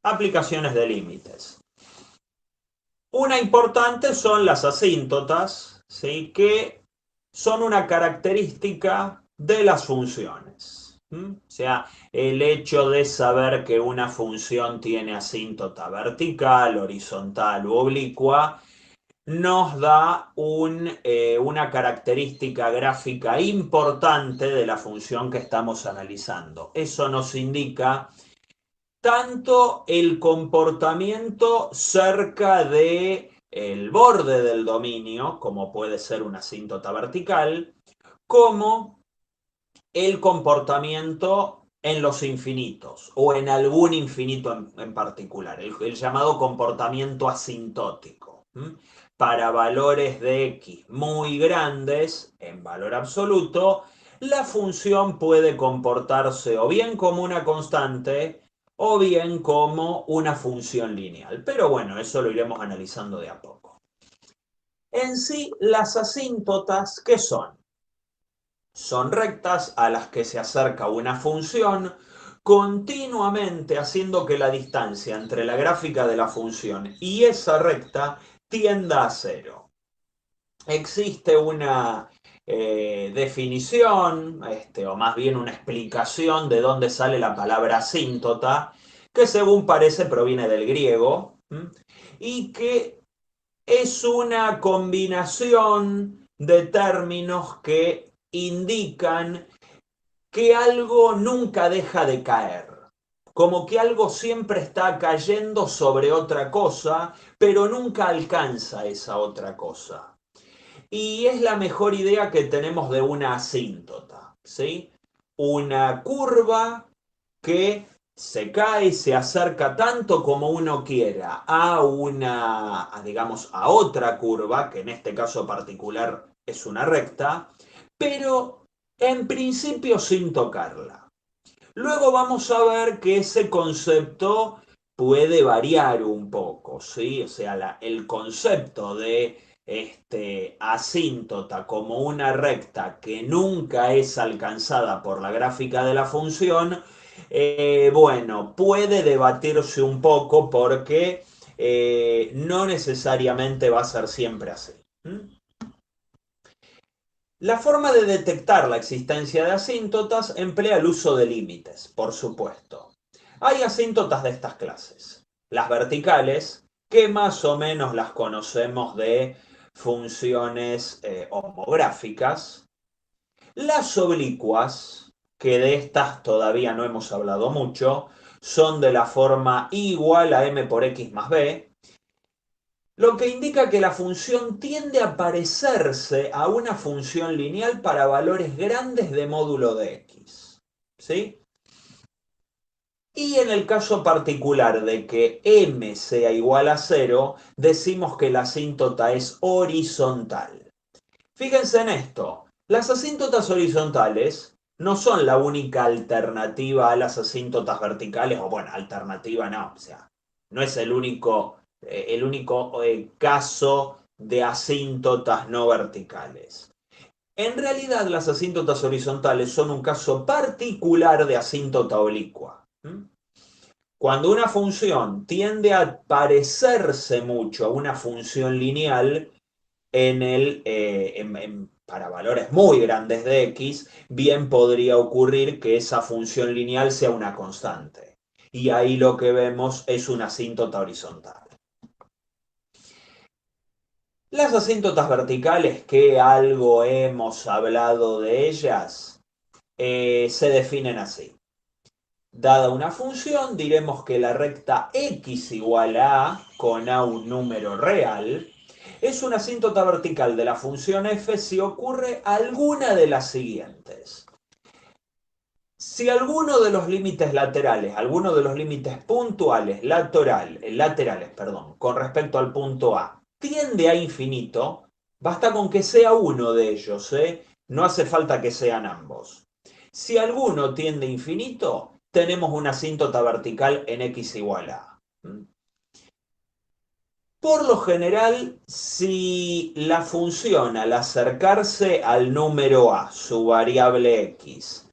Aplicaciones de límites. Una importante son las asíntotas, ¿sí? Que son una característica de las funciones. O sea, el hecho de saber que una función tiene asíntota vertical, horizontal u oblicua nos da una característica gráfica importante de la función que estamos analizando. Eso nos indica tanto el comportamiento cerca de el borde del dominio, como puede ser una asíntota vertical, como el comportamiento en los infinitos o en algún infinito en particular, el llamado comportamiento asintótico. Para valores de x muy grandes en valor absoluto, la función puede comportarse o bien como una constante o bien como una función lineal. Pero bueno, eso lo iremos analizando de a poco. En sí, las asíntotas, ¿qué son? Son rectas a las que se acerca una función continuamente haciendo que la distancia entre la gráfica de la función y esa recta tienda a cero. Existe una definición, o más bien una explicación de dónde sale la palabra asíntota, que según parece proviene del griego, y que es una combinación de términos que indican que algo nunca deja de caer, como que algo siempre está cayendo sobre otra cosa, pero nunca alcanza esa otra cosa. Y es la mejor idea que tenemos de una asíntota, ¿sí? Una curva que se cae, se acerca tanto como uno quiera digamos, a otra curva, que en este caso particular es una recta, pero en principio sin tocarla. Luego vamos a ver que ese concepto puede variar un poco, ¿sí? O sea, el concepto de asíntota como una recta que nunca es alcanzada por la gráfica de la función, bueno, puede debatirse un poco porque no necesariamente va a ser siempre así. La forma de detectar la existencia de asíntotas emplea el uso de límites, por supuesto. Hay asíntotas de estas clases. Las verticales, que más o menos las conocemos de funciones homográficas. Las oblicuas, que de estas todavía no hemos hablado mucho, son de la forma y igual a m por x más b, lo que indica que la función tiende a parecerse a una función lineal para valores grandes de módulo de x. ¿Sí? Y en el caso particular de que m sea igual a 0, decimos que la asíntota es horizontal. Fíjense en esto, las asíntotas horizontales no son la única alternativa a las asíntotas verticales, o bueno, alternativa no, o sea, no es el único caso de asíntotas no verticales. En realidad, las asíntotas horizontales son un caso particular de asíntota oblicua. Cuando una función tiende a parecerse mucho a una función lineal, para valores muy grandes de x, bien podría ocurrir que esa función lineal sea una constante. Y ahí lo que vemos es una asíntota horizontal. Las asíntotas verticales, que algo hemos hablado de ellas, se definen así. Dada una función, diremos que la recta x igual a A con A un número real, es una asíntota vertical de la función f si ocurre alguna de las siguientes. Si alguno de los límites laterales, alguno de los límites puntuales laterales, con respecto al punto A, tiende a infinito, basta con que sea uno de ellos, no hace falta que sean ambos. Si alguno tiende a infinito, tenemos una asíntota vertical en x igual a. Por lo general, si la función al acercarse al número a, su variable x,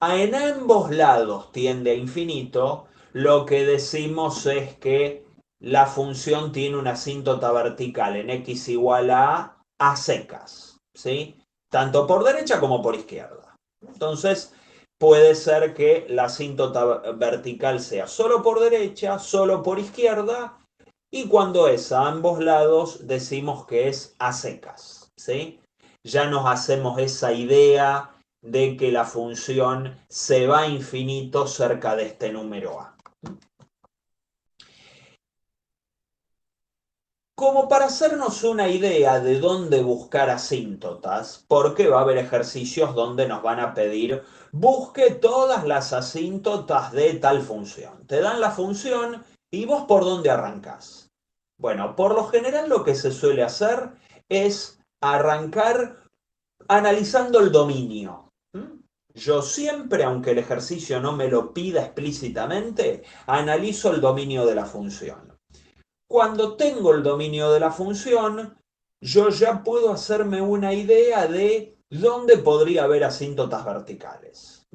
en ambos lados tiende a infinito, lo que decimos es que la función tiene una asíntota vertical en x igual a secas, ¿sí? Tanto por derecha como por izquierda. Entonces, puede ser que la asíntota vertical sea solo por derecha, solo por izquierda, y cuando es a ambos lados, decimos que es a secas, ¿sí? Ya nos hacemos esa idea de que la función se va a infinito cerca de este número a. Como para hacernos una idea de dónde buscar asíntotas, porque va a haber ejercicios donde nos van a pedir busque todas las asíntotas de tal función. Te dan la función y vos por dónde arrancás. Bueno, por lo general lo que se suele hacer es arrancar analizando el dominio. Yo siempre, aunque el ejercicio no me lo pida explícitamente, analizo el dominio de la función. Cuando tengo el dominio de la función, yo ya puedo hacerme una idea de dónde podría haber asíntotas verticales.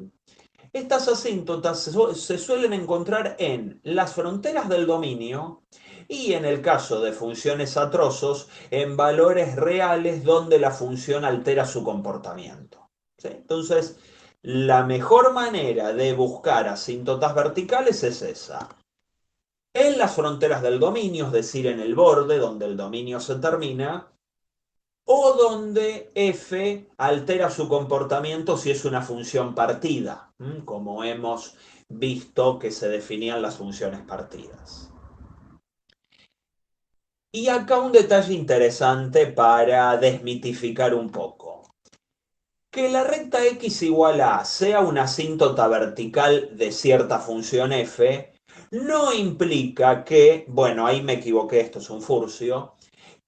Estas asíntotas se suelen encontrar en las fronteras del dominio y en el caso de funciones a trozos, en valores reales donde la función altera su comportamiento. ¿Sí? Entonces, la mejor manera de buscar asíntotas verticales es esa. En las fronteras del dominio, es decir, en el borde donde el dominio se termina, o donde f altera su comportamiento si es una función partida, como hemos visto que se definían las funciones partidas. Y acá un detalle interesante para desmitificar un poco. Que la recta x igual a sea una asíntota vertical de cierta función f, no implica que, bueno, ahí me equivoqué, esto es un furcio,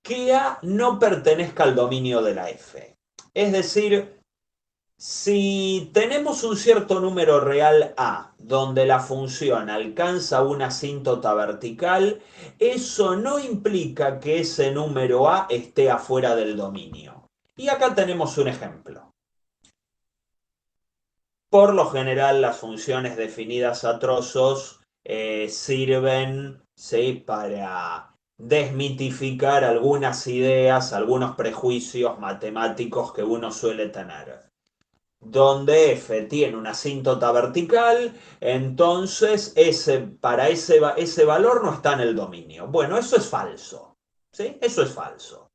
que A no pertenezca al dominio de la F. Es decir, si tenemos un cierto número real A, donde la función alcanza una asíntota vertical, eso no implica que ese número A esté afuera del dominio. Y acá tenemos un ejemplo. Por lo general, las funciones definidas a trozos sirven, ¿sí?, para desmitificar algunas ideas, algunos prejuicios matemáticos que uno suele tener. Donde f tiene una asíntota vertical, entonces para ese valor no está en el dominio. Bueno, eso es falso. ¿Sí? Eso es falso.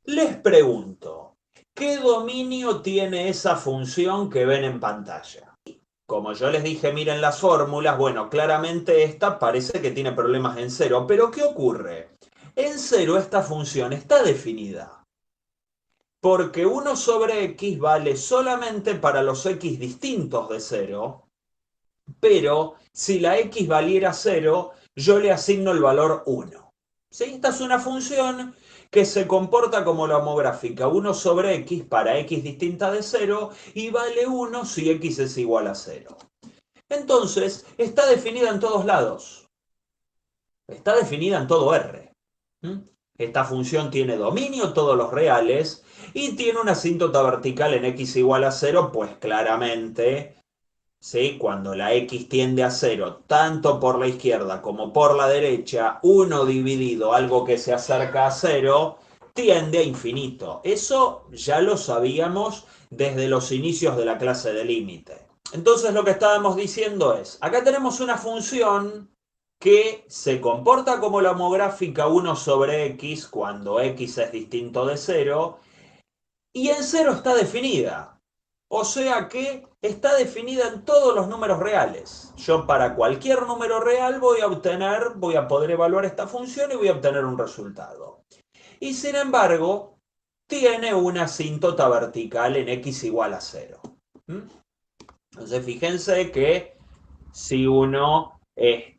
Les pregunto, ¿qué dominio tiene esa función que ven en pantalla? Como yo les dije, miren las fórmulas, bueno, claramente esta parece que tiene problemas en cero, pero ¿qué ocurre? En cero esta función está definida, porque 1 sobre x vale solamente para los x distintos de cero, pero si la x valiera cero, yo le asigno el valor 1. ¿Sí? Esta es una función que se comporta como la homográfica 1 sobre x para x distinta de 0 y vale 1 si x es igual a 0. Entonces, está definida en todos lados. Está definida en todo R. Esta función tiene dominio, todos los reales, y tiene una asíntota vertical en x igual a 0, pues claramente, ¿sí?, cuando la x tiende a 0, tanto por la izquierda como por la derecha, 1 dividido algo que se acerca a 0, tiende a infinito. Eso ya lo sabíamos desde los inicios de la clase de límite. Entonces lo que estábamos diciendo es, acá tenemos una función que se comporta como la homográfica 1 sobre x cuando x es distinto de 0 y en 0 está definida. O sea que está definida en todos los números reales. Yo para cualquier número real voy a poder evaluar esta función y voy a obtener un resultado. Y sin embargo, tiene una asíntota vertical en x igual a 0. Entonces fíjense que si uno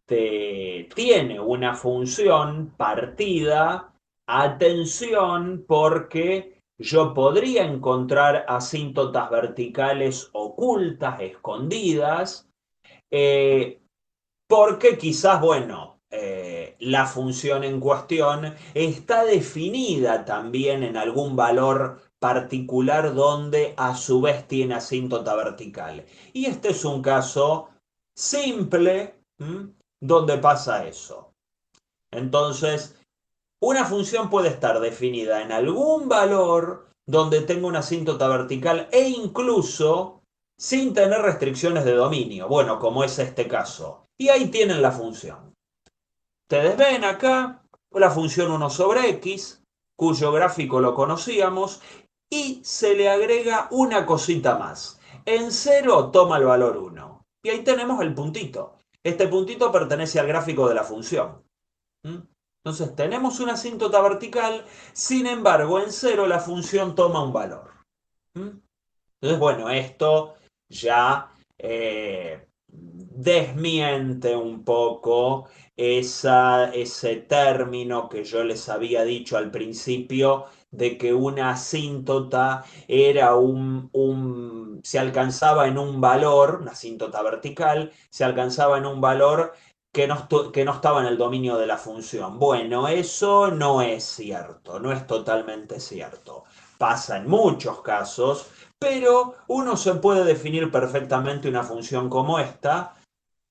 tiene una función partida, atención porque yo podría encontrar asíntotas verticales ocultas, escondidas, porque quizás, bueno, la función en cuestión está definida también en algún valor particular donde a su vez tiene asíntota vertical. Y este es un caso simple, donde pasa eso. Entonces, una función puede estar definida en algún valor donde tenga una asíntota vertical e incluso sin tener restricciones de dominio, bueno, como es este caso. Y ahí tienen la función. Ustedes ven acá la función 1 sobre x, cuyo gráfico lo conocíamos, y se le agrega una cosita más. En 0 toma el valor 1. Y ahí tenemos el puntito. Este puntito pertenece al gráfico de la función. Entonces tenemos una asíntota vertical, sin embargo en 0 la función toma un valor. Entonces, bueno, esto ya desmiente un poco ese término que yo les había dicho al principio de que una asíntota era se alcanzaba en un valor, una asíntota vertical, se alcanzaba en un valor que no estaba en el dominio de la función. Bueno, eso no es cierto, no es totalmente cierto. Pasa en muchos casos, pero uno se puede definir perfectamente una función como esta,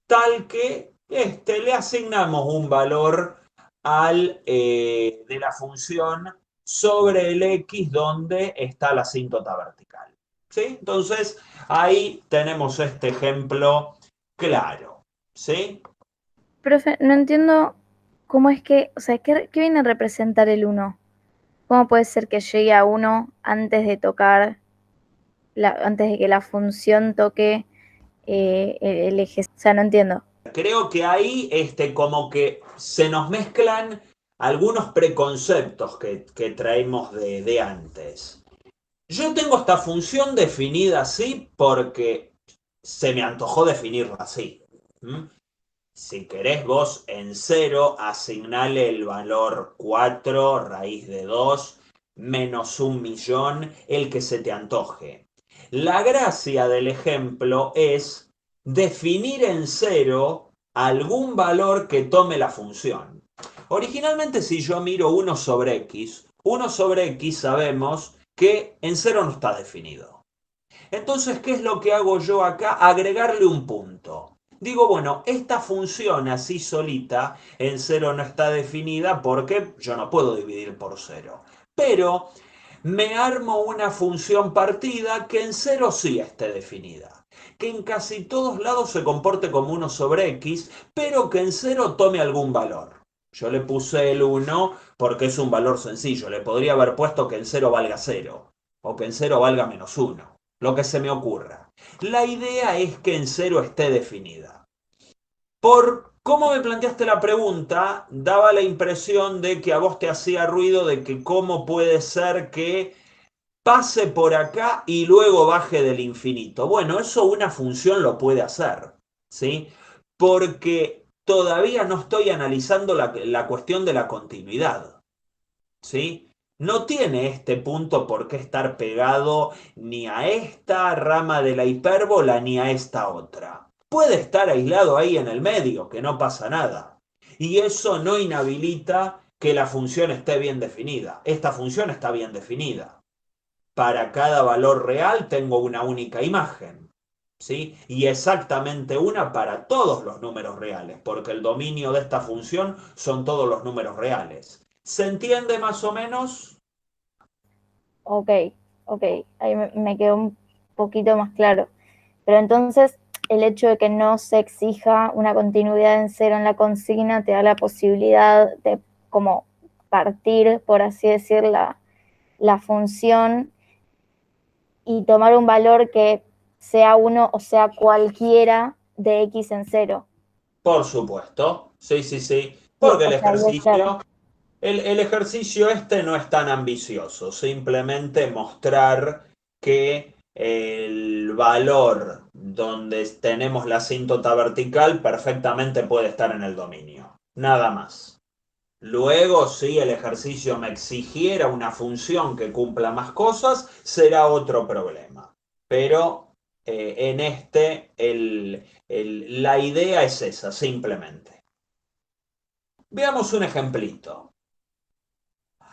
tal que le asignamos un valor de la función sobre el x donde está la asíntota vertical. ¿Sí? Entonces, ahí tenemos este ejemplo claro. ¿Sí? Profe, no entiendo cómo es que, o sea, ¿qué viene a representar el uno? ¿Cómo puede ser que llegue a uno antes de tocar, antes de que la función toque el eje? O sea, no entiendo. Creo que ahí como que se nos mezclan algunos preconceptos que traemos de antes. Yo tengo esta función definida así porque se me antojó definirla así. ¿Mm? Si querés vos en 0 asignale el valor 4 raíz de 2 menos 1.000.000, el que se te antoje. La gracia del ejemplo es definir en 0 algún valor que tome la función. Originalmente, si yo miro 1 sobre x sabemos que en 0 no está definido. Entonces, ¿qué es lo que hago yo acá? Agregarle un punto. Digo, bueno, esta función así solita en 0 no está definida porque yo no puedo dividir por 0. Pero me armo una función partida que en 0 sí esté definida. Que en casi todos lados se comporte como 1 sobre x, pero que en 0 tome algún valor. Yo le puse el 1 porque es un valor sencillo. Le podría haber puesto que en 0 valga 0 o que en 0 valga menos 1. Lo que se me ocurra. La idea es que en 0 esté definida. Por cómo me planteaste la pregunta, daba la impresión de que a vos te hacía ruido de que cómo puede ser que pase por acá y luego baje del infinito. Bueno, eso una función lo puede hacer, ¿sí? Porque todavía no estoy analizando la cuestión de la continuidad, ¿sí? No tiene este punto por qué estar pegado ni a esta rama de la hipérbola ni a esta otra. Puede estar aislado ahí en el medio, que no pasa nada. Y eso no inhabilita que la función esté bien definida. Esta función está bien definida. Para cada valor real tengo una única imagen, ¿sí? Y exactamente una para todos los números reales, porque el dominio de esta función son todos los números reales. ¿Se entiende más o menos? Ok, ok, ahí me quedó un poquito más claro. Pero entonces, el hecho de que no se exija una continuidad en 0 en la consigna te da la posibilidad de como partir, por así decir, la función y tomar un valor que sea uno o sea cualquiera de x en 0. Por supuesto. Sí, sí, sí. Sí, Porque o sea, y es claro. el ejercicio no es tan ambicioso. Simplemente mostrar que el valor donde tenemos la asíntota vertical perfectamente puede estar en el dominio. Nada más. Luego, si el ejercicio me exigiera una función que cumpla más cosas, será otro problema. Pero en la idea es esa, simplemente. Veamos un ejemplito.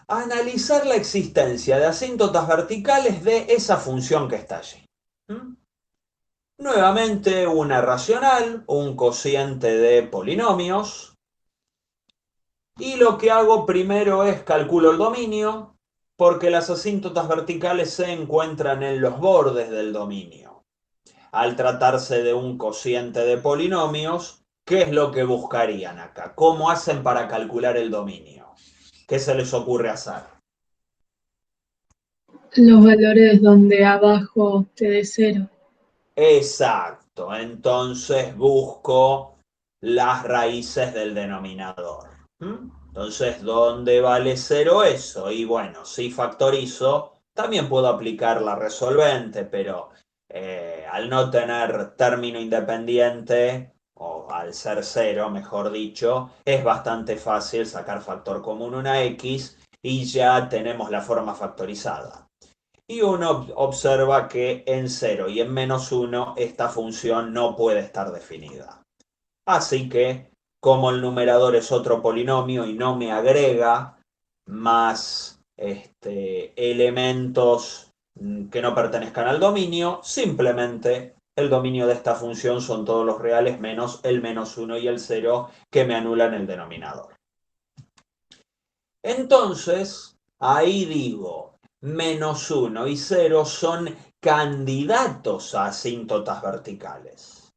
Analizar la existencia de asíntotas verticales de esa función que está allí. ¿Mm? Nuevamente una racional, un cociente de polinomios. Y lo que hago primero es calculo el dominio, porque las asíntotas verticales se encuentran en los bordes del dominio. Al tratarse de un cociente de polinomios, ¿qué es lo que buscarían acá? ¿Cómo hacen para calcular el dominio? ¿Qué se les ocurre hacer? Los valores donde abajo te dé cero. Exacto, entonces busco las raíces del denominador. Entonces, ¿dónde vale cero eso? Y bueno, si factorizo, también puedo aplicar la resolvente, pero al no tener término independiente, o al ser cero, mejor dicho, es bastante fácil sacar factor común una x y ya tenemos la forma factorizada. Y uno observa que en 0 y en -1 esta función no puede estar definida. Así que, como el numerador es otro polinomio y no me agrega más elementos que no pertenezcan al dominio, simplemente el dominio de esta función son todos los reales menos el -1 y el 0 que me anulan el denominador. Entonces, ahí digo, -1 y 0 son candidatos a asíntotas verticales.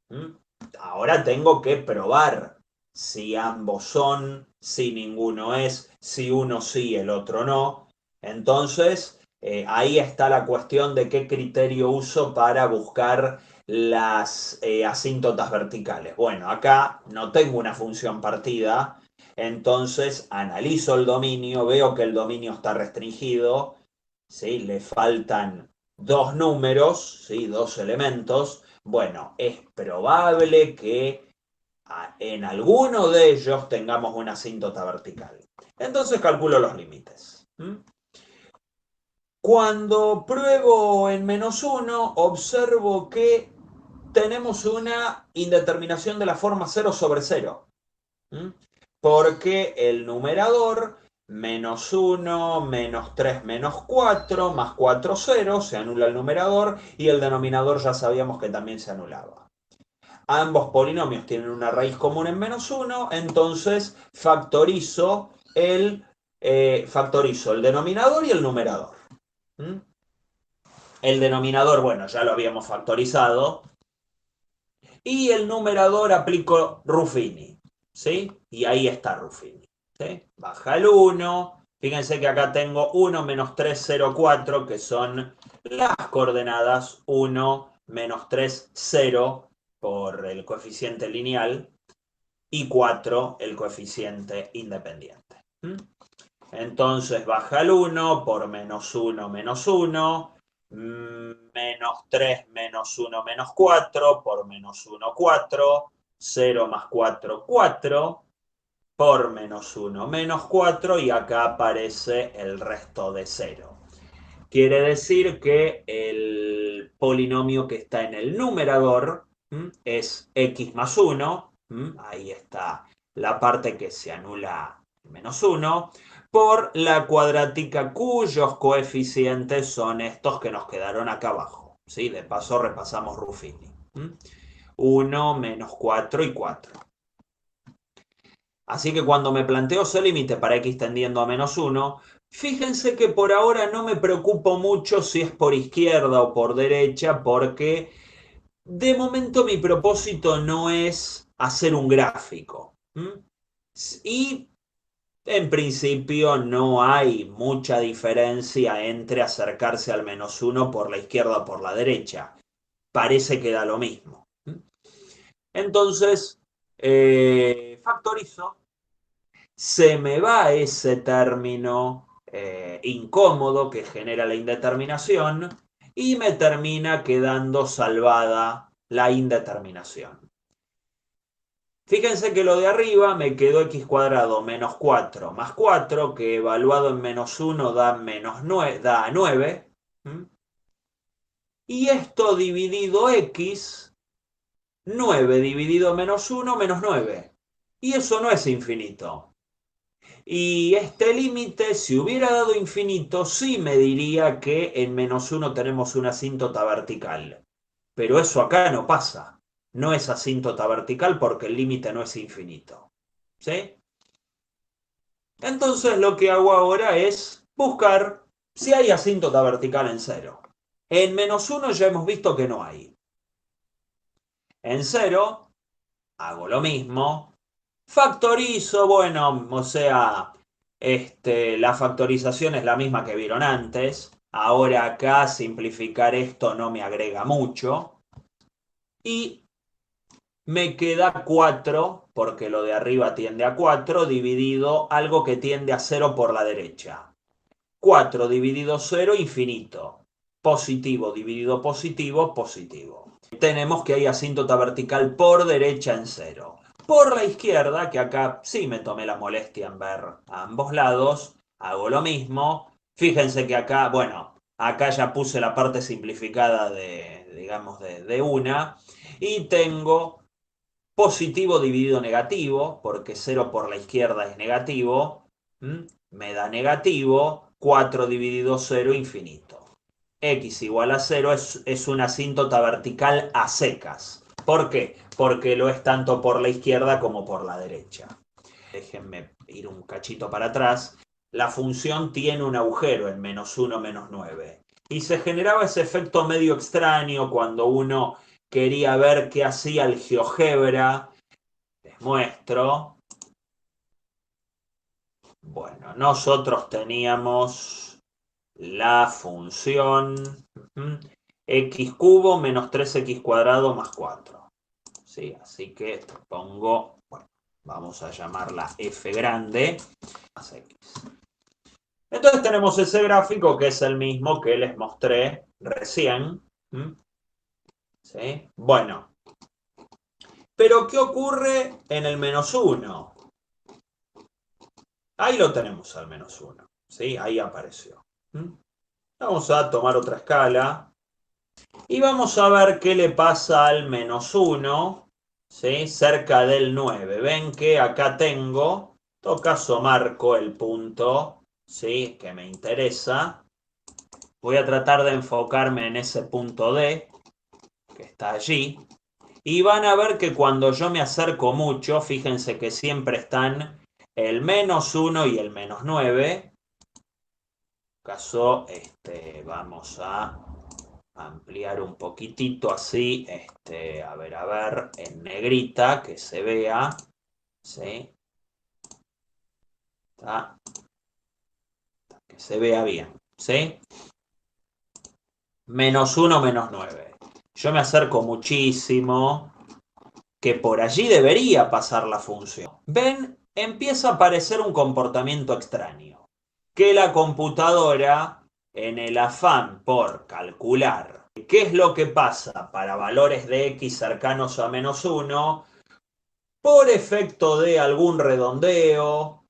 Ahora tengo que probar si ambos son, si ninguno es, si uno sí, el otro no. Entonces, ahí está la cuestión de qué criterio uso para buscar las asíntotas verticales. Bueno, acá no tengo una función partida, entonces analizo el dominio, veo que el dominio está restringido, ¿sí? Le faltan dos números, ¿sí? Dos elementos. Bueno, es probable que en alguno de ellos tengamos una asíntota vertical. Entonces calculo los límites. Cuando pruebo en -1, observo que tenemos una indeterminación de la forma 0 sobre 0. Porque el numerador, -1, -3, -4, más 4, 0, se anula el numerador y el denominador ya sabíamos que también se anulaba. Ambos polinomios tienen una raíz común en -1, entonces factorizo el denominador y el numerador. El denominador, bueno, ya lo habíamos factorizado. Y el numerador aplico Ruffini, ¿sí? Y ahí está Ruffini, ¿sí? Baja el 1. Fíjense que acá tengo 1, -3, 0, 4, que son las coordenadas 1, -3, 0 por el coeficiente lineal y 4 el coeficiente independiente. Entonces baja el 1 por -1, -1, -3, -1, -4, por -1, 4, 0 más 4, 4, por -1, -4, y acá aparece el resto de 0. Quiere decir que el polinomio que está en el numerador es x más 1, ahí está la parte que se anula -1, por la cuadrática cuyos coeficientes son estos que nos quedaron acá abajo. ¿Sí? De paso repasamos Ruffini. 1, -4 y 4. Así que cuando me planteo ese límite para x tendiendo a -1, fíjense que por ahora no me preocupo mucho si es por izquierda o por derecha, porque de momento mi propósito no es hacer un gráfico. Y en principio no hay mucha diferencia entre acercarse al -1 por la izquierda o por la derecha. Parece que da lo mismo. Entonces, factorizo. Se me va ese término incómodo que genera la indeterminación y me termina quedando salvada la indeterminación. Fíjense que lo de arriba me quedó x cuadrado menos 4 más 4, que evaluado en -1 da, 9, da 9. Y esto dividido x, 9 dividido -1, menos 9. Y eso no es infinito. Y este límite, si hubiera dado infinito, sí me diría que en -1 tenemos una asíntota vertical. Pero eso acá no pasa. No es asíntota vertical porque el límite no es infinito. ¿Sí? Entonces lo que hago ahora es buscar si hay asíntota vertical en 0. En -1 ya hemos visto que no hay. En 0 hago lo mismo. Factorizo, bueno, o sea, la factorización es la misma que vieron antes. Ahora acá simplificar esto no me agrega mucho. Y me queda 4, porque lo de arriba tiende a 4, dividido algo que tiende a 0 por la derecha. 4 dividido 0, infinito. Positivo dividido positivo, positivo. Tenemos que hay asíntota vertical por derecha en 0. Por la izquierda, que acá sí me tomé la molestia en ver a ambos lados, hago lo mismo. Fíjense que acá, bueno, acá ya puse la parte simplificada digamos, de una. Y tengo positivo dividido negativo, porque 0 por la izquierda es negativo. Me da negativo. 4 dividido 0, infinito. X igual a 0 es una asíntota vertical a secas. ¿Por qué? Porque lo es tanto por la izquierda como por la derecha. Déjenme ir un cachito para atrás. La función tiene un agujero en -1, -9. Y se generaba ese efecto medio extraño cuando uno quería ver qué hacía el GeoGebra. Les muestro. Bueno, nosotros teníamos la función x cubo menos 3x cuadrado más 4. ¿Sí? Así que pongo, bueno, vamos a llamarla f grande más x. Entonces tenemos ese gráfico que es el mismo que les mostré recién. ¿Sí? Bueno, pero ¿qué ocurre en el -1? Ahí lo tenemos al -1. ¿Sí? Ahí apareció. Vamos a tomar otra escala. Y vamos a ver qué le pasa al -1, ¿sí? Cerca del 9. Ven que acá tengo, en todo caso marco el punto, ¿sí? Que me interesa. Voy a tratar de enfocarme en ese punto D, que está allí. Y van a ver que cuando yo me acerco mucho, fíjense que siempre están el -1 y el -9. En caso, vamos a ampliar un poquitito así, a ver, en negrita, que se vea, ¿sí? Que se vea bien, ¿sí? -1, -9. Yo me acerco muchísimo, que por allí debería pasar la función. ¿Ven? Empieza a aparecer un comportamiento extraño, que la computadora, en el afán por calcular qué es lo que pasa para valores de x cercanos a -1, por efecto de algún redondeo,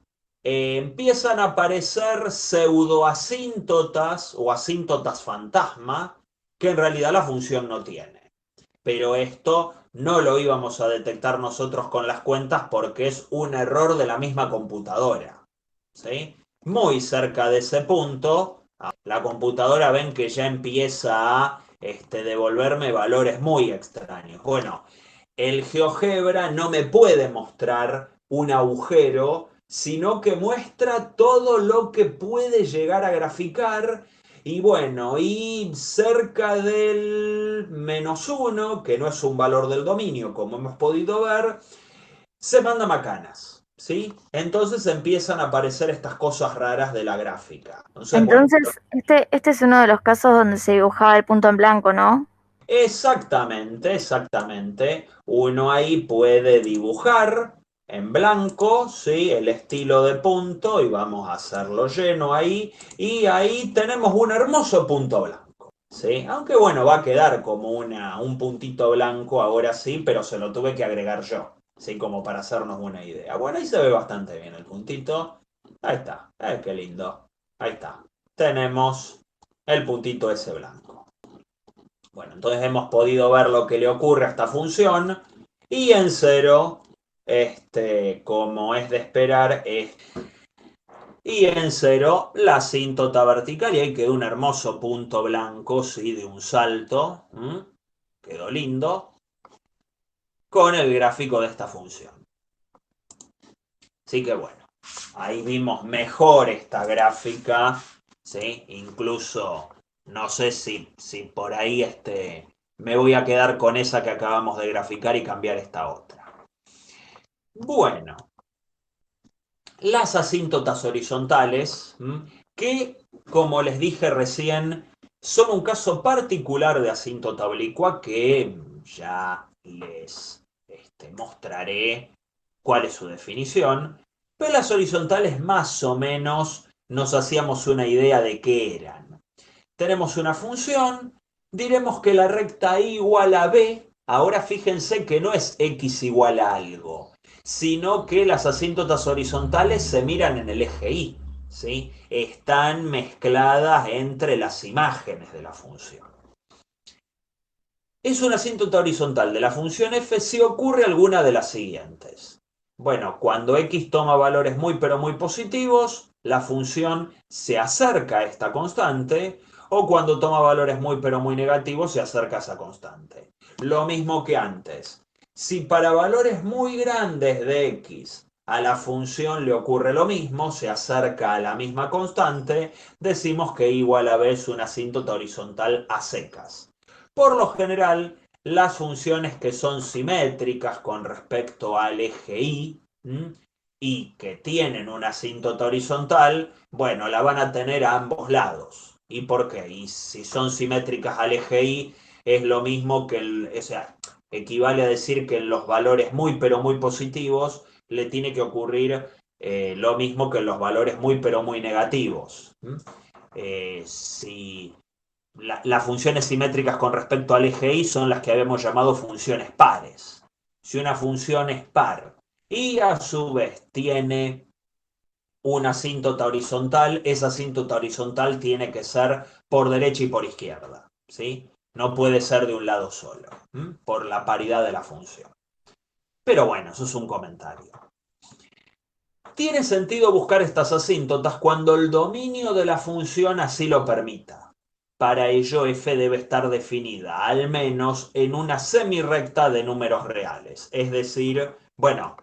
empiezan a aparecer pseudoasíntotas o asíntotas fantasma que en realidad la función no tiene. Pero esto no lo íbamos a detectar nosotros con las cuentas porque es un error de la misma computadora. ¿Sí? Muy cerca de ese punto, la computadora ven que ya empieza a devolverme valores muy extraños. Bueno, el GeoGebra no me puede mostrar un agujero, sino que muestra todo lo que puede llegar a graficar. Y bueno, y cerca del -1, que no es un valor del dominio, como hemos podido ver, se manda macanas, ¿sí? Entonces empiezan a aparecer estas cosas raras de la gráfica. Entonces, bueno, Entonces, este es uno de los casos donde se dibujaba el punto en blanco, ¿no? exactamente, exactamente. Uno ahí puede dibujar en blanco, ¿sí? El estilo de punto y vamos a hacerlo lleno ahí. Y ahí tenemos un hermoso punto blanco, ¿sí? Aunque bueno, va a quedar como un puntito blanco ahora sí, pero se lo tuve que agregar yo, ¿sí? Como para hacernos una idea. Bueno, ahí se ve bastante bien el puntito. Ahí está, qué lindo. Ahí está. Tenemos el puntito ese blanco. Bueno, entonces hemos podido ver lo que le ocurre a esta función y en 0, como es de esperar, y en 0 la asíntota vertical y ahí quedó un hermoso punto blanco, ¿sí? De un salto. quedó lindo, con el gráfico de esta función. Así que bueno, ahí vimos mejor esta gráfica, ¿sí? Incluso, no sé si por ahí me voy a quedar con esa que acabamos de graficar y cambiar esta otra. Bueno, las asíntotas horizontales, que, como les dije recién, son un caso particular de asíntota oblicua que ya les mostraré cuál es su definición, pero las horizontales más o menos nos hacíamos una idea de qué eran. Tenemos una función, diremos que la recta y igual a b, ahora fíjense que no es x igual a algo, sino que las asíntotas horizontales se miran en el eje y, ¿sí? Están mezcladas entre las imágenes de la función. Es una asíntota horizontal de la función f si ocurre alguna de las siguientes. Bueno, cuando x toma valores muy pero muy positivos, la función se acerca a esta constante, o cuando toma valores muy pero muy negativos, se acerca a esa constante. Lo mismo que antes. Si para valores muy grandes de x a la función le ocurre lo mismo, se acerca a la misma constante, decimos que y igual a b es una asíntota horizontal a secas. Por lo general, las funciones que son simétricas con respecto al eje y que tienen una asíntota horizontal, bueno, la van a tener a ambos lados. ¿Y por qué? Y si son simétricas al eje y, es lo mismo que o sea, equivale a decir que en los valores muy pero muy positivos le tiene que ocurrir lo mismo que en los valores muy pero muy negativos. Si las funciones simétricas con respecto al eje y son las que habíamos llamado funciones pares. Si una función es par y a su vez tiene una asíntota horizontal, esa asíntota horizontal tiene que ser por derecha y por izquierda, ¿sí? No puede ser de un lado solo, por la paridad de la función. Pero bueno, eso es un comentario. Tiene sentido buscar estas asíntotas cuando el dominio de la función así lo permita. Para ello f debe estar definida, al menos en una semirrecta de números reales. Es decir, bueno,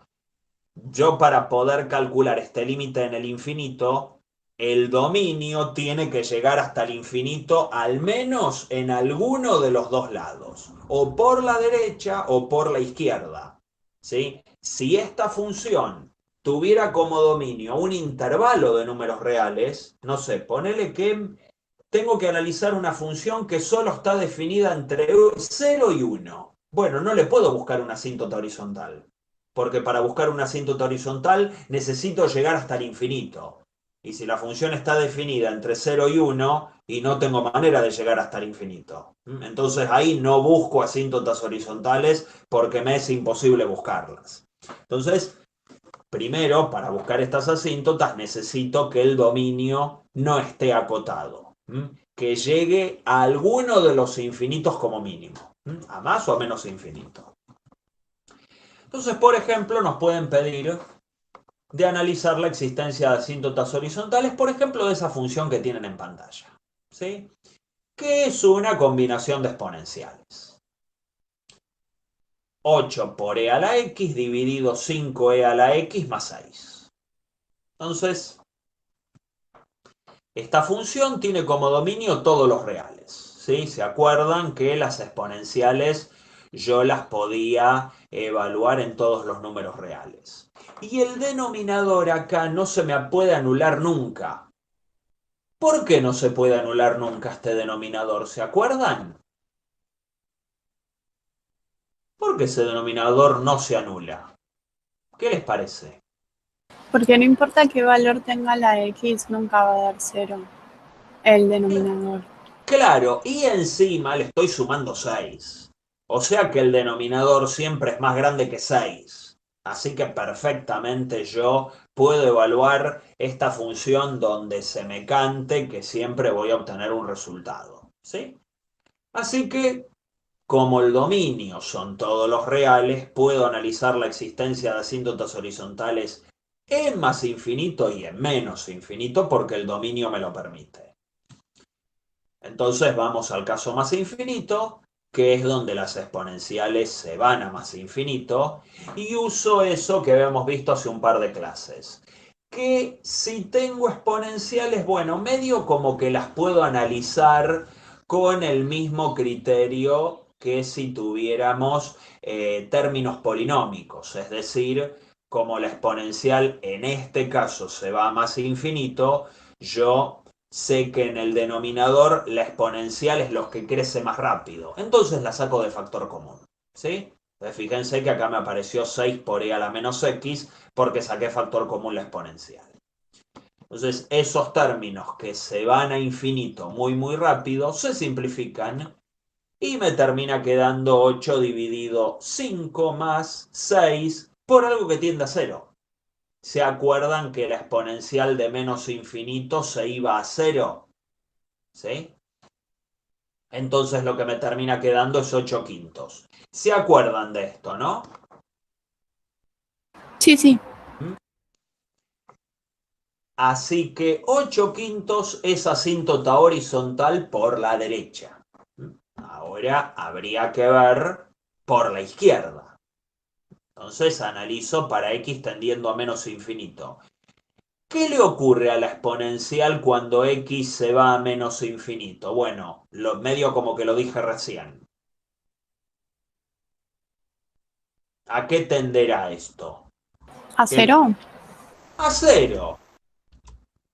yo para poder calcular este límite en el infinito, el dominio tiene que llegar hasta el infinito al menos en alguno de los dos lados, o por la derecha o por la izquierda, ¿sí? Si esta función tuviera como dominio un intervalo de números reales, no sé, ponele que tengo que analizar una función que solo está definida entre 0 y 1. Bueno, no le puedo buscar una asíntota horizontal, porque para buscar una asíntota horizontal necesito llegar hasta el infinito. Y si la función está definida entre 0 y 1, y no tengo manera de llegar hasta el infinito. Entonces ahí no busco asíntotas horizontales porque me es imposible buscarlas. Entonces, primero, para buscar estas asíntotas necesito que el dominio no esté acotado, que llegue a alguno de los infinitos como mínimo, a más o a menos infinito. Entonces, por ejemplo, nos pueden pedir de analizar la existencia de asíntotas horizontales, por ejemplo, de esa función que tienen en pantalla, ¿sí? Que es una combinación de exponenciales. 8 por e a la x dividido 5e a la x más 6. Entonces, esta función tiene como dominio todos los reales, ¿sí? ¿Se acuerdan que las exponenciales yo las podía evaluar en todos los números reales? Y el denominador acá no se me puede anular nunca. ¿Por qué no se puede anular nunca este denominador? ¿Se acuerdan? Porque ese denominador no se anula. ¿Qué les parece? Porque no importa qué valor tenga la x, nunca va a dar 0 el denominador. Claro, y encima le estoy sumando 6. O sea que el denominador siempre es más grande que 6. Así que perfectamente yo puedo evaluar esta función donde se me cante que siempre voy a obtener un resultado, ¿sí? Así que, como el dominio son todos los reales, puedo analizar la existencia de asíntotas horizontales en más infinito y en menos infinito porque el dominio me lo permite. Entonces vamos al caso más infinito que es donde las exponenciales se van a más infinito, y uso eso que habíamos visto hace un par de clases. Que si tengo exponenciales, bueno, medio como que las puedo analizar con el mismo criterio que si tuviéramos términos polinómicos, es decir, como la exponencial en este caso se va a más infinito, yo sé que en el denominador la exponencial es lo que crece más rápido, entonces la saco de factor común, ¿sí? Entonces fíjense que acá me apareció 6 por e a la menos x porque saqué factor común la exponencial. Entonces esos términos que se van a infinito muy muy rápido se simplifican y me termina quedando 8 dividido 5 más 6 por algo que tiende a 0. ¿Se acuerdan que la exponencial de menos infinito se iba a 0? ¿Sí? Entonces lo que me termina quedando es 8 quintos. ¿Se acuerdan de esto, no? Sí, sí. Así que 8 quintos es asíntota horizontal por la derecha. Ahora habría que ver por la izquierda. Entonces analizo para x tendiendo a menos infinito. ¿Qué le ocurre a la exponencial cuando x se va a menos infinito? Bueno, medio como que lo dije recién. ¿A qué tenderá esto? ¿A cero? A 0.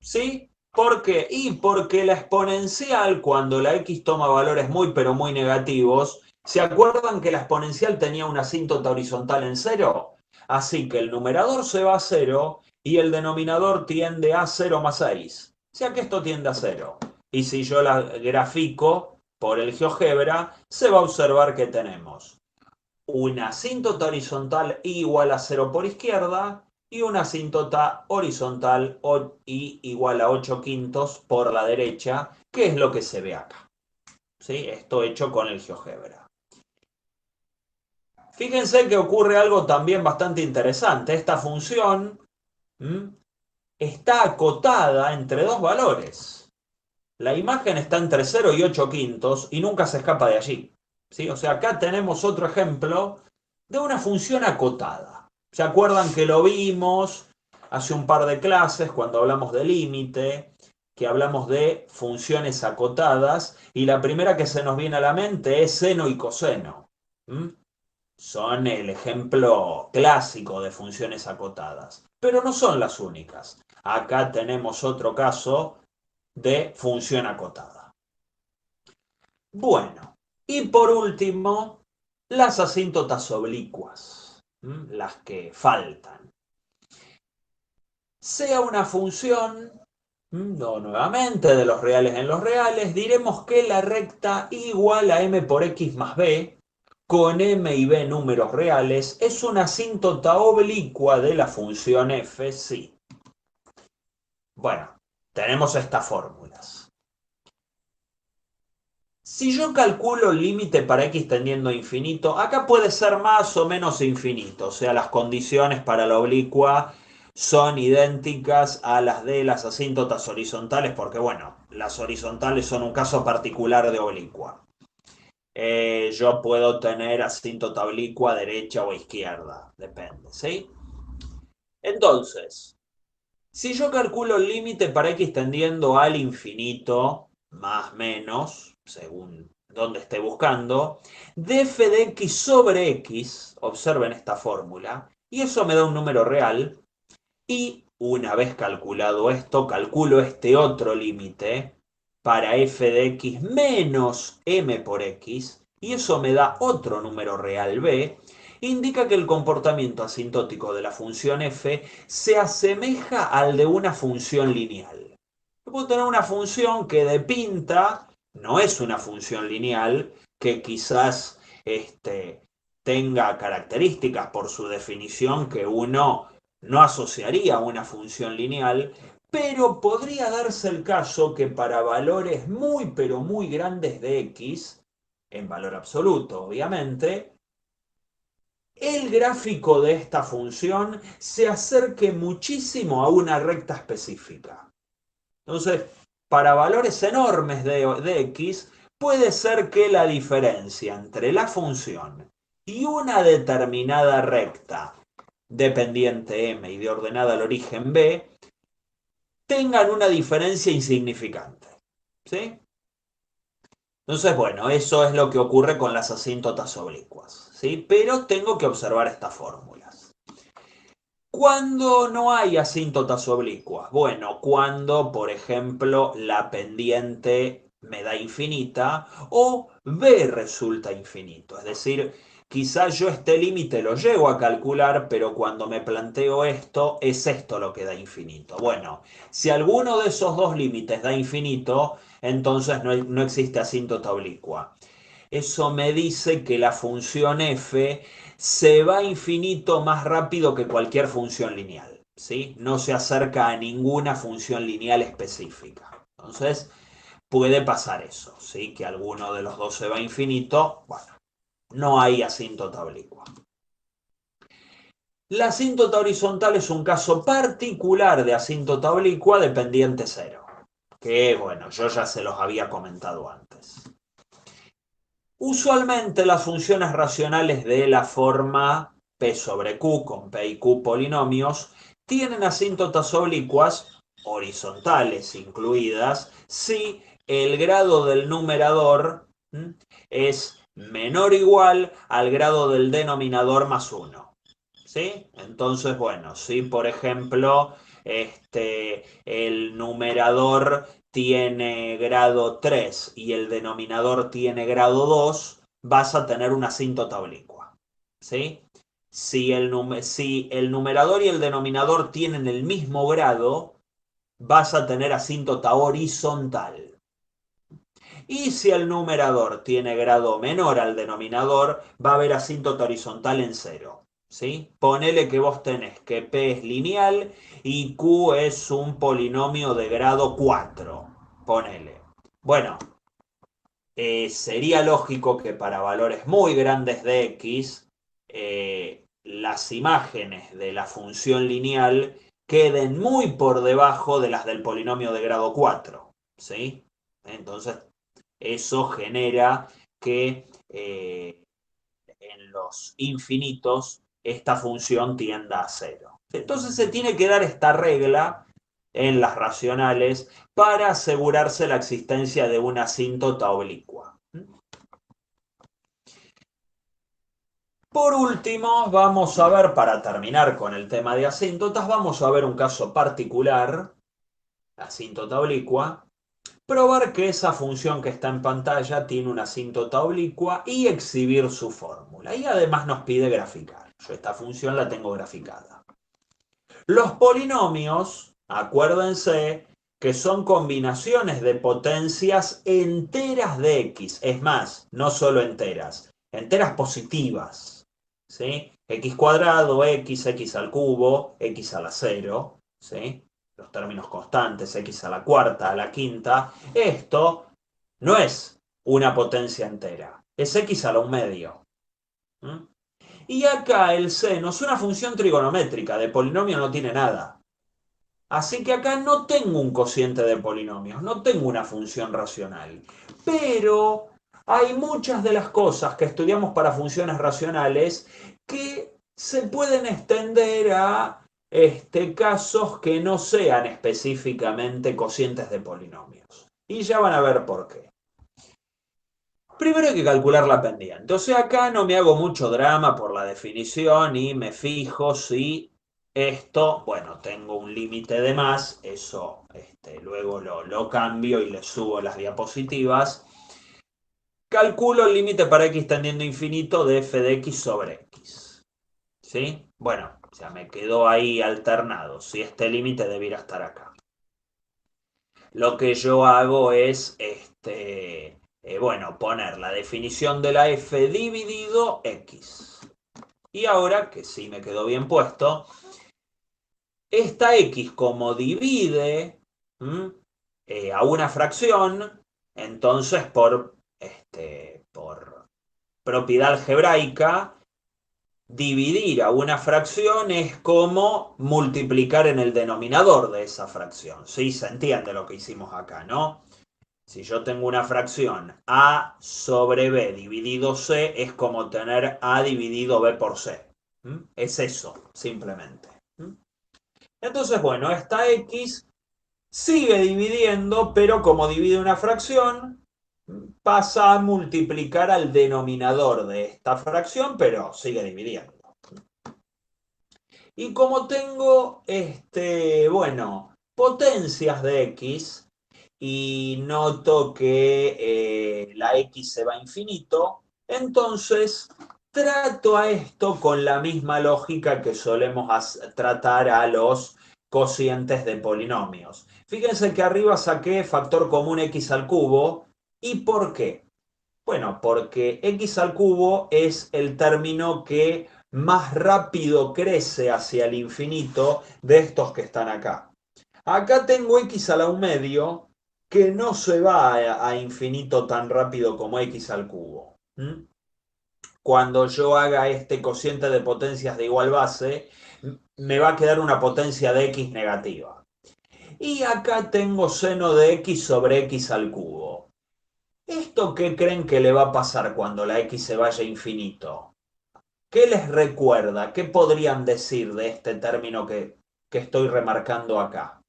¿Sí? ¿Por qué? Y porque la exponencial, cuando la x toma valores muy pero muy negativos, ¿se acuerdan que la exponencial tenía una asíntota horizontal en 0? Así que el numerador se va a 0 y el denominador tiende a 0 más 6. O sea que esto tiende a 0. Y si yo la grafico por el GeoGebra, se va a observar que tenemos una asíntota horizontal igual a 0 por izquierda y una asíntota horizontal y igual a 8 quintos por la derecha, que es lo que se ve acá. ¿Sí? Esto hecho con el GeoGebra. Fíjense que ocurre algo también bastante interesante. Esta función está acotada entre dos valores. La imagen está entre 0 y 8 quintos y nunca se escapa de allí. ¿Sí? O sea, acá tenemos otro ejemplo de una función acotada. ¿Se acuerdan que lo vimos hace un par de clases cuando hablamos de límite? Que hablamos de funciones acotadas y la primera que se nos viene a la mente es seno y coseno. Son el ejemplo clásico de funciones acotadas, pero no son las únicas. Acá tenemos otro caso de función acotada. Bueno, y por último, las asíntotas oblicuas, las que faltan. Sea una función, no nuevamente de los reales en los reales, diremos que la recta igual a m por x más b, con m y b números reales, es una asíntota oblicua de la función f, sí. Bueno, tenemos estas fórmulas. Si yo calculo el límite para x tendiendo a infinito, acá puede ser más o menos infinito, o sea, las condiciones para la oblicua son idénticas a las de las asíntotas horizontales, porque bueno, las horizontales son un caso particular de oblicua. Yo puedo tener asíntota oblicua derecha o izquierda, depende, ¿sí? Entonces, si yo calculo el límite para x tendiendo al infinito, más o menos, según donde esté buscando, de f de x sobre x, observen esta fórmula, y eso me da un número real, y una vez calculado esto, calculo este otro límite para f de x menos m por x, y eso me da otro número real b, indica que el comportamiento asintótico de la función f se asemeja al de una función lineal. Yo puedo tener una función que de pinta no es una función lineal, que quizás tenga características por su definición que uno no asociaría a una función lineal, pero podría darse el caso que para valores muy pero muy grandes de x, en valor absoluto obviamente, el gráfico de esta función se acerque muchísimo a una recta específica. Entonces, para valores enormes de x, puede ser que la diferencia entre la función y una determinada recta dependiente m y de ordenada al origen b tengan una diferencia insignificante. ¿Sí? Entonces, bueno, eso es lo que ocurre con las asíntotas oblicuas. ¿Sí? Pero tengo que observar estas fórmulas. ¿Cuándo no hay asíntotas oblicuas? Bueno, cuando, por ejemplo, la pendiente me da infinita o b resulta infinito. Es decir, quizás yo este límite lo llego a calcular, pero cuando me planteo esto, es esto lo que da infinito. Bueno, si alguno de esos dos límites da infinito, entonces no existe asíntota oblicua. Eso me dice que la función f se va a infinito más rápido que cualquier función lineal, ¿sí? No se acerca a ninguna función lineal específica. Entonces, puede pasar eso, ¿sí? Que alguno de los dos se va a infinito. Bueno, no hay asíntota oblicua. La asíntota horizontal es un caso particular de asíntota oblicua dependiente cero, que, bueno, yo ya se los había comentado antes. Usualmente las funciones racionales de la forma p sobre q con p y q polinomios tienen asíntotas oblicuas horizontales incluidas si el grado del numerador es menor o igual al grado del denominador más 1. ¿Sí? Entonces, bueno, si por ejemplo el numerador tiene grado 3 y el denominador tiene grado 2, vas a tener una asíntota oblicua. ¿Sí? Si el numerador y el denominador tienen el mismo grado, vas a tener asíntota horizontal. Y si el numerador tiene grado menor al denominador, va a haber asíntota horizontal en 0. ¿Sí? Ponele que vos tenés que P es lineal y Q es un polinomio de grado 4. Ponele. Bueno, sería lógico que para valores muy grandes de X, las imágenes de la función lineal queden muy por debajo de las del polinomio de grado 4. ¿Sí? Entonces, eso genera que en los infinitos esta función tienda a 0. Entonces se tiene que dar esta regla en las racionales para asegurarse la existencia de una asíntota oblicua. Por último, vamos a ver, para terminar con el tema de asíntotas, vamos a ver un caso particular, asíntota oblicua, probar que esa función que está en pantalla tiene una asíntota oblicua y exhibir su fórmula. Y además nos pide graficar. Yo esta función la tengo graficada. Los polinomios, acuérdense que son combinaciones de potencias enteras de x. Es más, no solo enteras, enteras positivas. ¿Sí? X cuadrado, x al cubo, x a la 0. ¿Sí? Los términos constantes, x a la cuarta, a la quinta. Esto no es una potencia entera, es x a la 1/2. Y acá el seno es una función trigonométrica, de polinomio no tiene nada. Así que acá no tengo un cociente de polinomios, no tengo una función racional. Pero hay muchas de las cosas que estudiamos para funciones racionales que se pueden extender a casos que no sean específicamente cocientes de polinomios. Y ya van a ver por qué. Primero hay que calcular la pendiente. O sea, acá no me hago mucho drama por la definición y me fijo si esto, bueno, tengo un límite de más, eso luego lo cambio y le subo las diapositivas. Calculo el límite para x tendiendo a infinito de f de x sobre x. ¿Sí? Bueno, ya me quedó ahí alternado. Si este límite debiera estar acá. Lo que yo hago es, bueno, poner la definición de la f dividido x. Y ahora, que sí me quedó bien puesto, esta x como divide a una fracción, entonces por propiedad algebraica, dividir a una fracción es como multiplicar en el denominador de esa fracción. ¿Sí? Se entiende lo que hicimos acá, ¿no? Si yo tengo una fracción a sobre b dividido c, es como tener a dividido b por c. Es eso, simplemente. Entonces, bueno, esta x sigue dividiendo, pero como divide una fracción, pasa a multiplicar al denominador de esta fracción, pero sigue dividiendo. Y como tengo, bueno, potencias de x, y noto que la x se va a infinito, entonces trato a esto con la misma lógica que solemos tratar a los cocientes de polinomios. Fíjense que arriba saqué factor común x al cubo. ¿Y por qué? Bueno, porque x al cubo es el término que más rápido crece hacia el infinito de estos que están acá. Acá tengo x a la 1 medio, que no se va a infinito tan rápido como x al cubo. Cuando yo haga este cociente de potencias de igual base, me va a quedar una potencia de x negativa. Y acá tengo seno de x sobre x al cubo. ¿Esto qué creen que le va a pasar cuando la x se vaya a infinito? ¿Qué les recuerda? ¿Qué podrían decir de este término que estoy remarcando acá?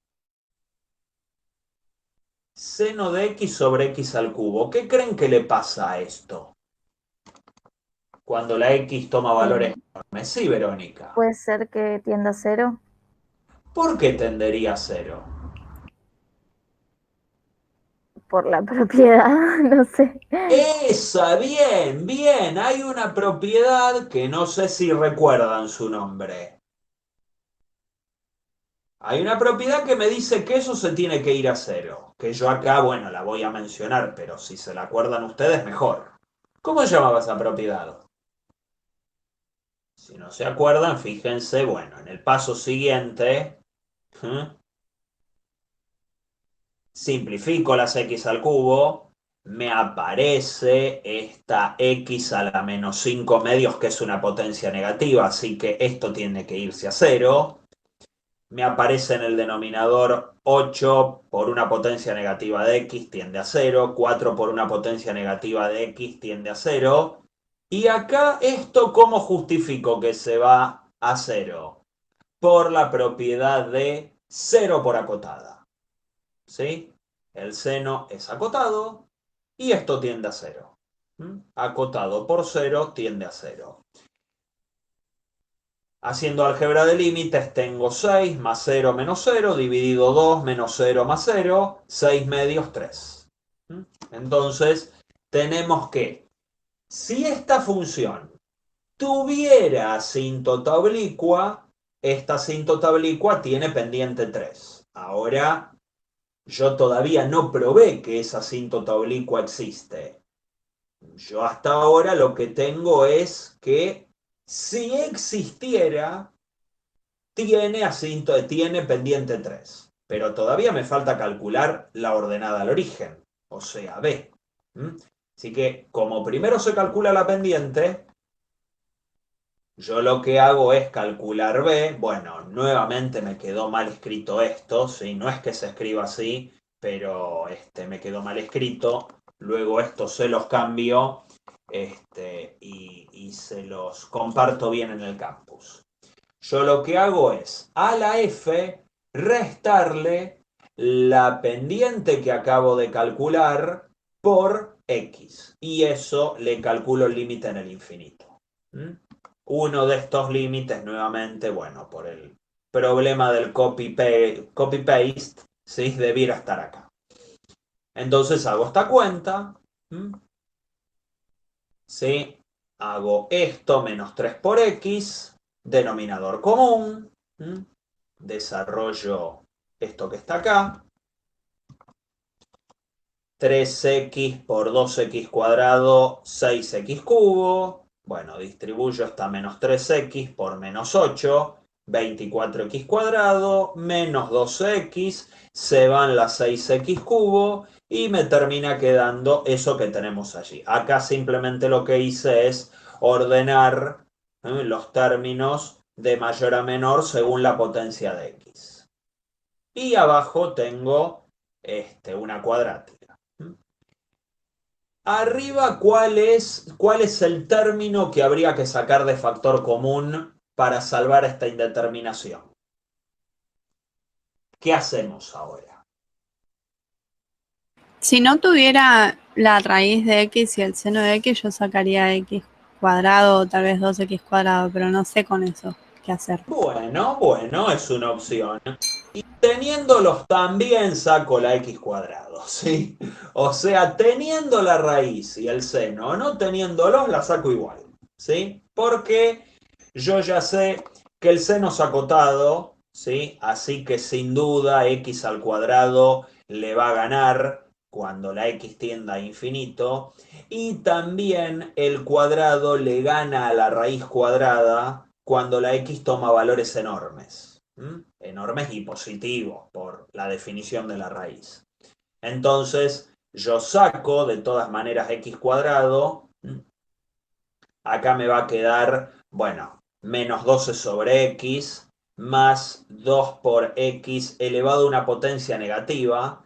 Seno de x sobre x al cubo. ¿Qué creen que le pasa a esto? Cuando la x toma valores enormes. Sí, Verónica. Puede ser que tienda a 0. ¿Por qué tendería a 0? Por la propiedad, no sé. Esa, bien, bien. Hay una propiedad que no sé si recuerdan su nombre. Hay una propiedad que me dice que eso se tiene que ir a 0. Que yo acá, bueno, la voy a mencionar, pero si se la acuerdan ustedes, mejor. ¿Cómo se llamaba esa propiedad? Si no se acuerdan, fíjense, bueno, en el paso siguiente, simplifico las x al cubo, me aparece esta x a la menos 5 medios, que es una potencia negativa, así que esto tiene que irse a 0. Me aparece en el denominador 8 por una potencia negativa de x tiende a 0, 4 por una potencia negativa de x tiende a 0. Y acá esto, ¿cómo justifico que se va a 0? Por la propiedad de 0 por acotada. ¿Sí? El seno es acotado y esto tiende a 0. Acotado por 0 tiende a 0. Haciendo álgebra de límites tengo 6 más 0 menos 0, dividido 2 menos 0 más 0, 6 medios 3. Entonces tenemos que, si esta función tuviera asíntota oblicua, esta asíntota oblicua tiene pendiente 3. Ahora, yo todavía no probé que esa asíntota oblicua existe. Yo hasta ahora lo que tengo es que si existiera, tiene pendiente 3. Pero todavía me falta calcular la ordenada al origen, o sea, b. Así que, como primero se calcula la pendiente, yo lo que hago es calcular b. Bueno, nuevamente me quedó mal escrito esto, ¿sí? No es que se escriba así, pero me quedó mal escrito. Luego estos se los cambio y se los comparto bien en el campus. Yo lo que hago es a la f restarle la pendiente que acabo de calcular por x. Y eso le calculo el límite en el infinito. Uno de estos límites, nuevamente, bueno, por el problema del copy-paste, ¿sí? Debiera estar acá. Entonces hago esta cuenta. ¿Sí? Hago esto menos 3 por x, denominador común. Desarrollo esto que está acá. 3x por 2x cuadrado, 6x cubo. Bueno, distribuyo esta menos 3x por menos 8, 24x cuadrado, menos 12x, se van las 6x cubo y me termina quedando eso que tenemos allí. Acá simplemente lo que hice es ordenar los términos de mayor a menor según la potencia de x. Y abajo tengo una cuadrática. Arriba, ¿cuál es el término que habría que sacar de factor común para salvar esta indeterminación? ¿Qué hacemos ahora? Si no tuviera la raíz de x y el seno de x, yo sacaría x cuadrado o tal vez 2x cuadrado, pero no sé con eso qué hacer. Bueno, es una opción. Y teniéndolos también saco la x cuadrado, ¿sí? O sea, teniendo la raíz y el seno, no teniéndolos, la saco igual, ¿sí? Porque yo ya sé que el seno es acotado, ¿sí? Así que sin duda x al cuadrado le va a ganar cuando la x tienda a infinito. Y también el cuadrado le gana a la raíz cuadrada cuando la x toma valores enormes. Enormes y positivos por la definición de la raíz. Entonces, yo saco de todas maneras x cuadrado. Acá me va a quedar, bueno, menos 12 sobre x más 2 por x elevado a una potencia negativa.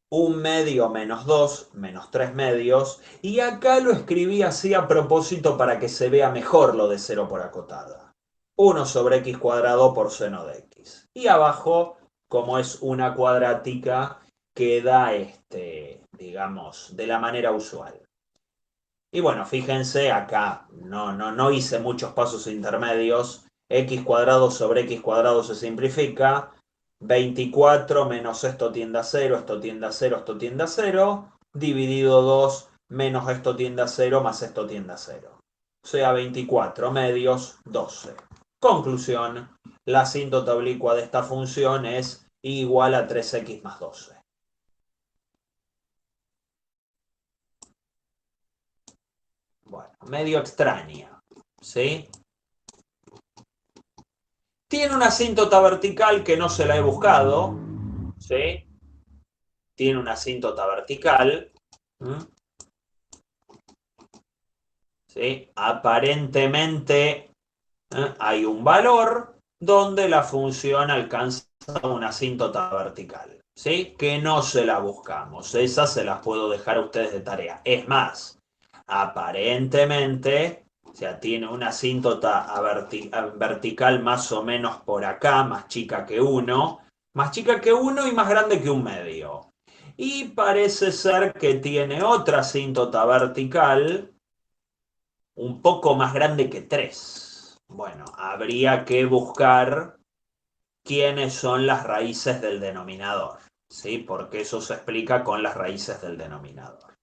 1/2 menos 2, menos 3 medios. Y acá lo escribí así a propósito para que se vea mejor lo de 0 por acotada. 1 sobre x cuadrado por seno de x. Y abajo, como es una cuadrática, queda, digamos, de la manera usual. Y bueno, fíjense acá, no hice muchos pasos intermedios. X cuadrado sobre x cuadrado se simplifica. 24 menos esto tiende a 0, esto tiende a 0, esto tiende a 0. Dividido 2 menos esto tiende a 0 más esto tiende a 0. O sea, 24 medios, 12. Conclusión, la asíntota oblicua de esta función es igual a 3x más 12. Bueno, medio extraña, ¿sí? Tiene una asíntota vertical que no se la he buscado, ¿sí? Tiene una asíntota vertical, ¿sí? Aparentemente hay un valor donde la función alcanza una asíntota vertical, ¿sí? Que no se la buscamos. Esas se las puedo dejar a ustedes de tarea. Es más, aparentemente, o sea, tiene una asíntota vertical más o menos por acá, más chica que 1, más chica que 1 y más grande que 1/2. Y parece ser que tiene otra asíntota vertical un poco más grande que 3. Bueno, habría que buscar quiénes son las raíces del denominador, ¿sí? Porque eso se explica con las raíces del denominador.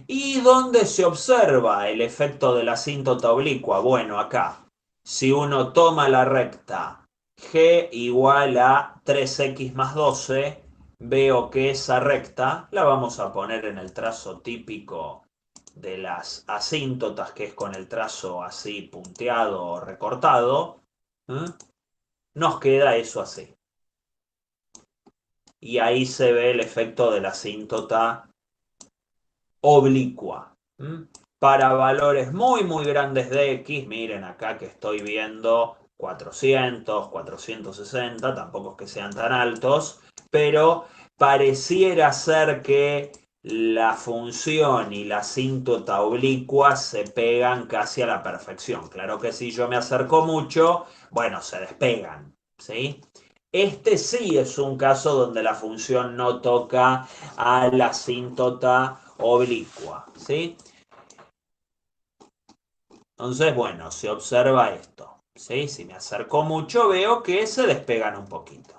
¿Y dónde se observa el efecto de la asíntota oblicua? Bueno, acá. Si uno toma la recta g igual a 3x más 12, veo que esa recta la vamos a poner en el trazo típico de las asíntotas, que es con el trazo así punteado o recortado. Nos queda eso así. Y ahí se ve el efecto de la asíntota oblicua. Para valores muy grandes de x, miren acá que estoy viendo 400, 460, tampoco es que sean tan altos, pero pareciera ser que la función y la asíntota oblicua se pegan casi a la perfección. Claro que si yo me acerco mucho, bueno, se despegan, ¿sí? Este sí es un caso donde la función no toca a la asíntota oblicua, ¿sí? Entonces, bueno, se observa esto, ¿sí? Si me acerco mucho veo que se despegan un poquito.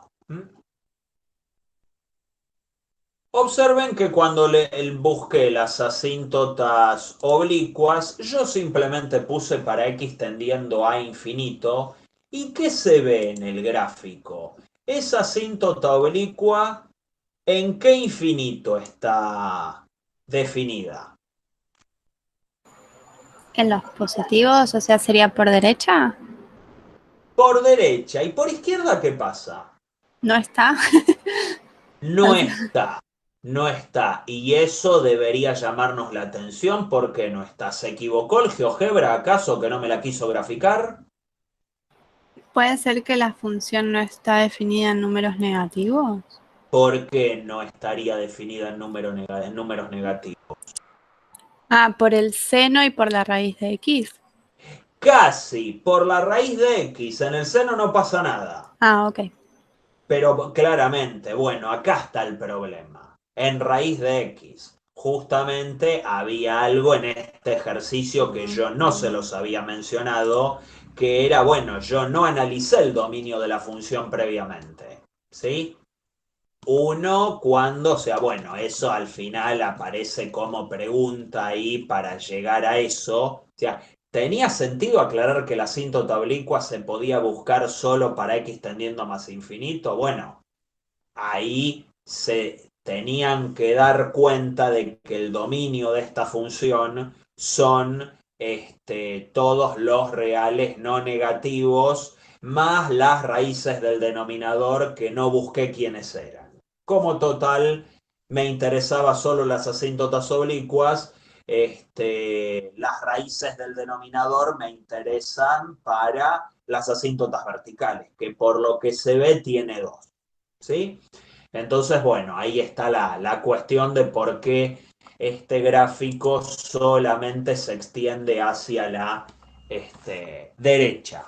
Observen que cuando busqué las asíntotas oblicuas, yo simplemente puse para x tendiendo a infinito. ¿Y qué se ve en el gráfico? Esa asíntota oblicua, ¿en qué infinito está definida? En los positivos, o sea, sería por derecha. Por derecha. ¿Y por izquierda qué pasa? No está. No está. No está. Y eso debería llamarnos la atención porque no está. ¿Se equivocó el GeoGebra acaso que no me la quiso graficar? Puede ser que la función no está definida en números negativos. ¿Por qué no estaría definida en números negativos? Ah, por el seno y por la raíz de X. Casi, por la raíz de X, en el seno no pasa nada. Ah, ok. Pero claramente, bueno, acá está el problema. En raíz de X, justamente había algo en este ejercicio que yo no se los había mencionado, que era, bueno, yo no analicé el dominio de la función previamente, ¿sí? Uno, cuando, o sea, bueno, eso al final aparece como pregunta ahí para llegar a eso. O sea, ¿tenía sentido aclarar que la asíntota oblicua se podía buscar solo para x tendiendo a más infinito? Bueno, ahí se tenían que dar cuenta de que el dominio de esta función son todos los reales no negativos más las raíces del denominador que no busqué quiénes eran. Como total me interesaba solo las asíntotas oblicuas, las raíces del denominador me interesan para las asíntotas verticales, que por lo que se ve tiene dos. ¿Sí? Entonces, bueno, ahí está la cuestión de por qué este gráfico solamente se extiende hacia la derecha.